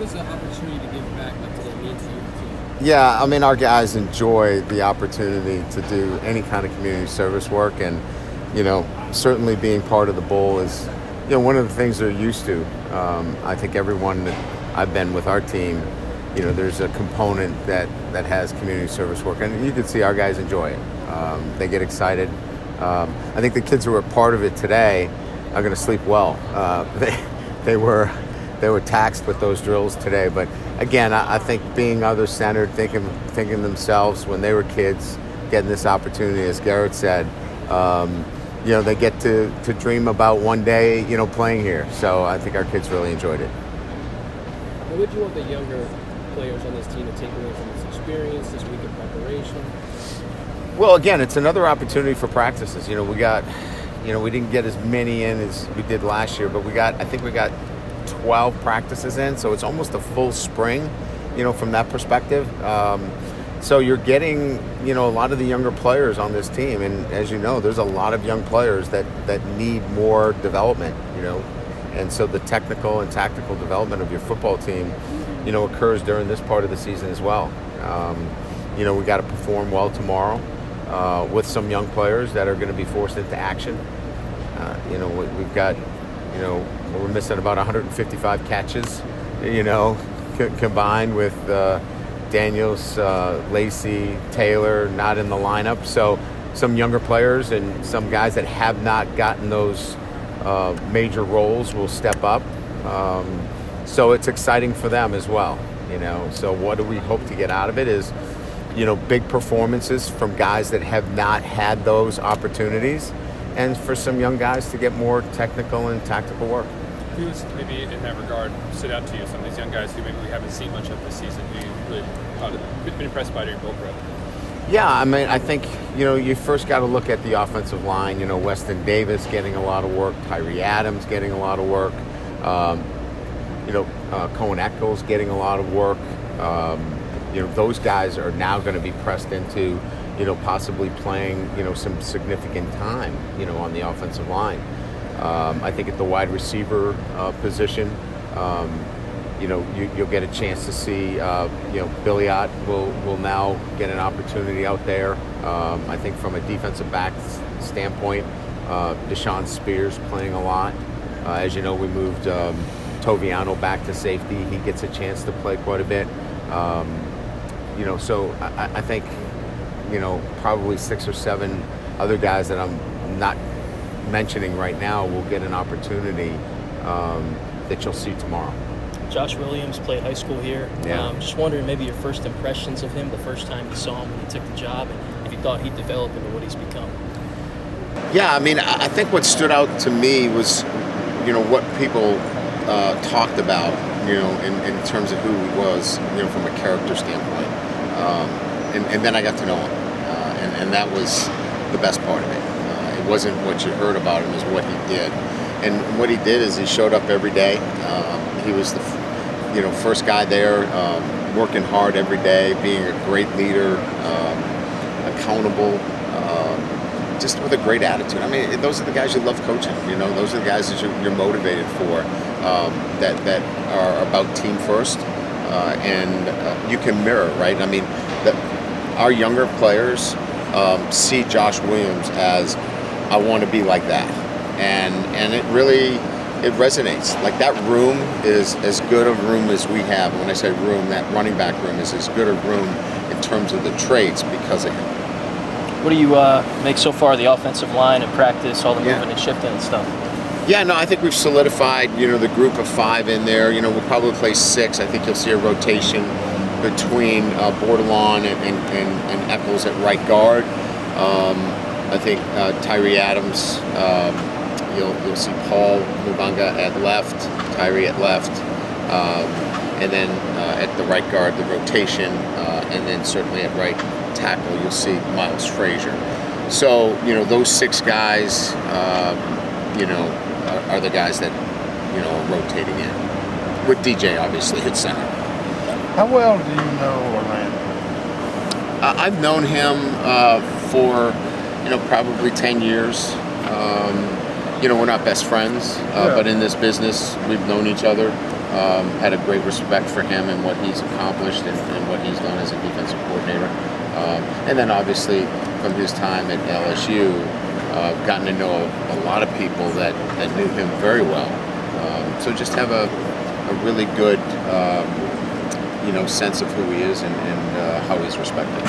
does the opportunity to give back like today mean to you? Yeah, I mean, our guys enjoy the opportunity to do any kind of community service work, and certainly being part of the bowl is one of the things they're used to. I think everyone that I've been with our team, there's a component that has community service work, and you can see our guys enjoy it. They get excited. I think the kids who were part of it today are going to sleep well. They were taxed with those drills today, but again, I think being other-centered, thinking themselves when they were kids, getting this opportunity, as Garrett said, they get to dream about one day, playing here. So I think our kids really enjoyed it. What would you want the younger players on this team to take away from this experience, this week of preparation? Well, again, it's another opportunity for practices. We didn't get as many in as we did last year, but I think we got 12 practices in, so it's almost a full spring, from that perspective. So you're getting, a lot of the younger players on this team, and as you know, there's a lot of young players that need more development, and so the technical and tactical development of your football team, occurs during this part of the season as well. We got to perform well tomorrow with some young players that are going to be forced into action. We've got, we're missing about 155 catches, combined with Daniels, Lacey, Taylor not in the lineup. So some younger players and some guys that have not gotten those major roles will step up. So it's exciting for them as well, So what do we hope to get out of it is, big performances from guys that have not had those opportunities, and for some young guys to get more technical and tactical work. Who's maybe in that regard stood out to you? Some of these young guys who maybe we haven't seen much of this season, who you really been impressed by during bowl prep? Yeah, I mean, I think, you first got to look at the offensive line. Weston Davis getting a lot of work, Tyree Adams getting a lot of work, Cohen Eccles getting a lot of work. Those guys are now going to be pressed into, possibly playing, some significant time, on the offensive line. I think at the wide receiver position, you'll get a chance to see, Billiot will now get an opportunity out there. I think from a defensive back standpoint, Deshaun Spears playing a lot. As you know, we moved Toviano back to safety. He gets a chance to play quite a bit. So I think, probably 6 or 7 other guys that I'm not mentioning right now will get an opportunity that you'll see tomorrow. Josh Williams played high school here. Yeah. Just wondering maybe your first impressions of him, the first time you saw him when he took the job, and if you thought he'd develop into what he's become. Yeah, I mean, I think what stood out to me was, what people talked about, in terms of who he was, from a character standpoint. And then I got to know him, and that was the best part of it. It wasn't what you heard about him, is what he did. And what he did is he showed up every day. He was the first guy there, working hard every day, being a great leader, accountable, just with a great attitude. I mean, those are the guys you love coaching. Those are the guys that you're motivated for, that are about team first, and you can mirror, right? I mean, our younger players see Josh Williams as, I want to be like that, and it really, it resonates. Like, that room is as good a room as we have. And when I say room, that running back room is as good a room in terms of the traits because of him. What do you make so far of the offensive line and practice, all the moving and shifting and stuff? Yeah, no, I think we've solidified, the group of 5 in there. We'll probably play 6. I think you'll see a rotation between Bordelon and Eccles at right guard. I think Tyree Adams, you'll see Paul Mubanga at left, Tyree at left, and then at the right guard, the rotation, and then certainly at right tackle, you'll see Miles Frazier. So, those 6 guys, are the guys that, are rotating in, with DJ obviously at center. How well do you know Orlando? I've known him for, probably 10 years. We're not best friends, but in this business, we've known each other. had a great respect for him and what he's accomplished and what he's done as a defensive coordinator. And then obviously from his time at LSU, gotten to know a lot of people that knew him very well. So just have a really good sense of who he is and how he's respected.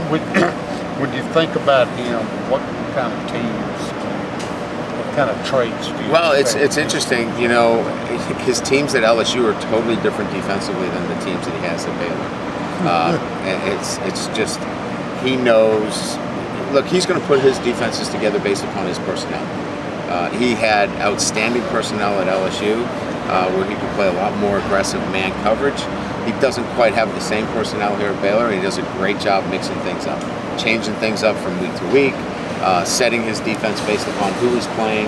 When you think about him, what kind of teams, what kind of traits do you Well, expect? it's interesting. His teams at LSU are totally different defensively than the teams that he has at Baylor. And it's just he knows. Look, he's going to put his defenses together based upon his personnel. He had outstanding personnel at LSU, where he could play a lot more aggressive man coverage. He doesn't quite have the same personnel here at Baylor. He does a great job mixing things up, changing things up from week to week, setting his defense based upon who he's playing.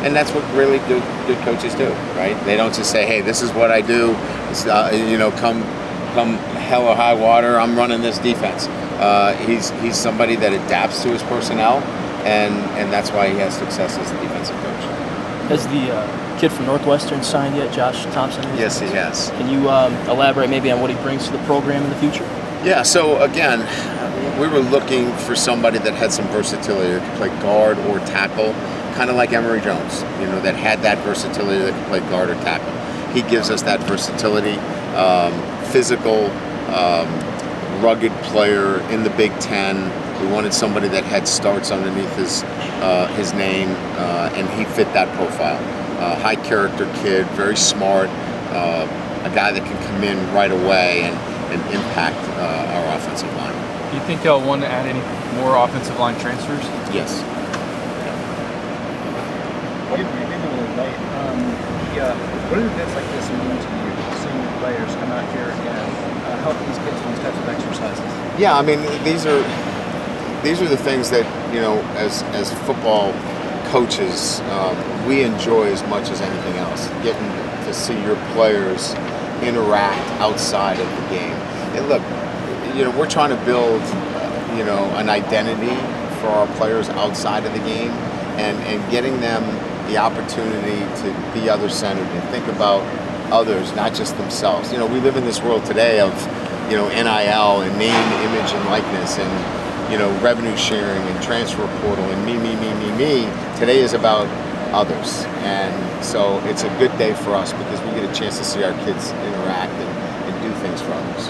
And that's what really good coaches do, right? They don't just say, hey, this is what I do. It's, come hell or high water, I'm running this defense. He's somebody that adapts to his personnel, and that's why he has success as a defensive coach. Has the kid from Northwestern signed yet, Josh Thompson? Yes, he has. Can you elaborate maybe on what he brings to the program in the future? Yeah, so again, we were looking for somebody that had some versatility, that could play guard or tackle, kind of like Emory Jones, that had that versatility, that could play guard or tackle. He gives us that versatility, physical, rugged player in the Big Ten. We wanted somebody that had starts underneath his name, and he fit that profile. High character kid, very smart, a guy that can come in right away and impact our offensive line. Do you think they'll want to add any more offensive line transfers? Yes. Maybe a little late. What do events like this mean to you, seeing your players come out here and help these kids with these types of exercises? Yeah, I mean, these are the things that, as football coaches, we enjoy as much as anything else, getting to see your players interact outside of the game. And look, we're trying to build, an identity for our players outside of the game, and getting them the opportunity to be other-centered and think about others, not just themselves. We live in this world today of, NIL and name, image, and likeness, and revenue sharing and transfer portal and me. Today is about others, and so it's a good day for us because we get a chance to see our kids interact and do things for others.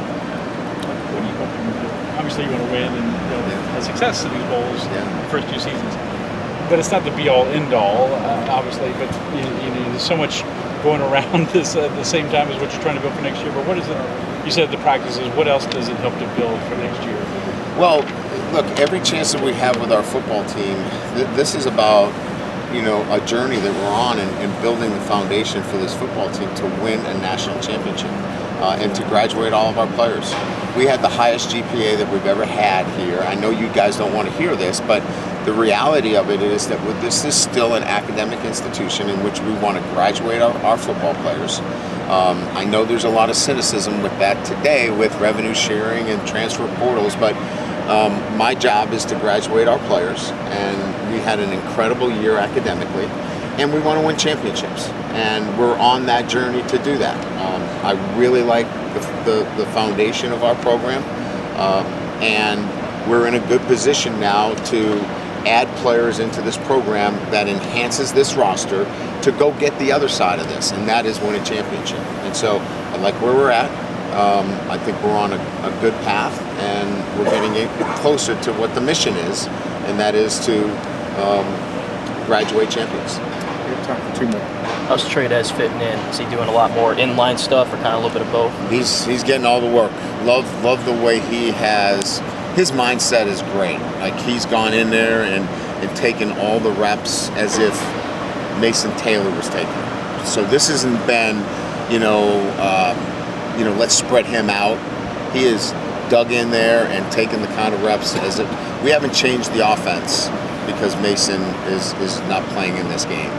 Obviously, you want to win and have success in these bowls the first 2 seasons. But it's not the be-all, end-all, obviously. But there's so much going around this at the same time as what you're trying to build for next year. But what is it? You said the practices. What else does it help to build for next year? Well, look, every chance that we have with our football team, this is about a journey that we're on and building the foundation for this football team to win a national championship and to graduate all of our players. We had the highest GPA that we've ever had here. I know you guys don't want to hear this, but the reality of it is that this is still an academic institution in which we want to graduate our football players. I know there's a lot of cynicism with that today with revenue sharing and transfer portals, but my job is to graduate our players, and we had an incredible year academically, and we want to win championships, and we're on that journey to do that. I really like the foundation of our program, and we're in a good position now to add players into this program that enhances this roster to go get the other side of this, and that is win a championship. And so I like where we're at. I think we're on a good path, and we're getting closer to what the mission is, and that is to graduate champions. We have time for 2 more. How's Tradez fitting in? Is he doing a lot more inline stuff or kind of a little bit of both? He's getting all the work. Love the way he has. His mindset is great. Like, he's gone in there and taken all the reps as if Mason Taylor was taking it. So this hasn't been, let's spread him out. He is dug in there and taken the kind of reps as if we haven't changed the offense because Mason is not playing in this game.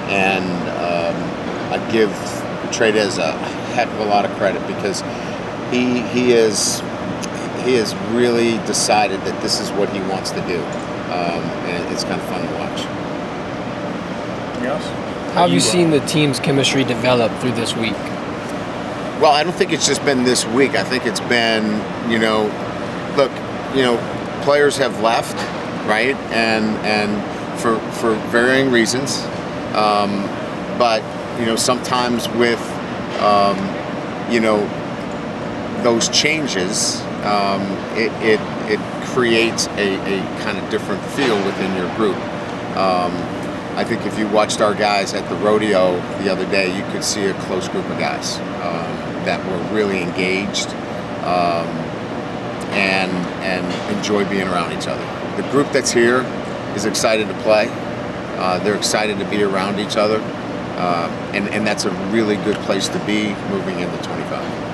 And I give Tradez a heck of a lot of credit because he has really decided that this is what he wants to do, and it's kind of fun to watch. Anything else? How have you seen the team's chemistry develop through this week? Well, I don't think it's just been this week. I think it's been, look, players have left, right, and for varying reasons, but sometimes with those changes, it creates a kind of different feel within your group. I think if you watched our guys at the rodeo the other day, you could see a close group of guys that were really engaged and enjoy being around each other. The group that's here is excited to play. They're excited to be around each other, and that's a really good place to be moving into 25.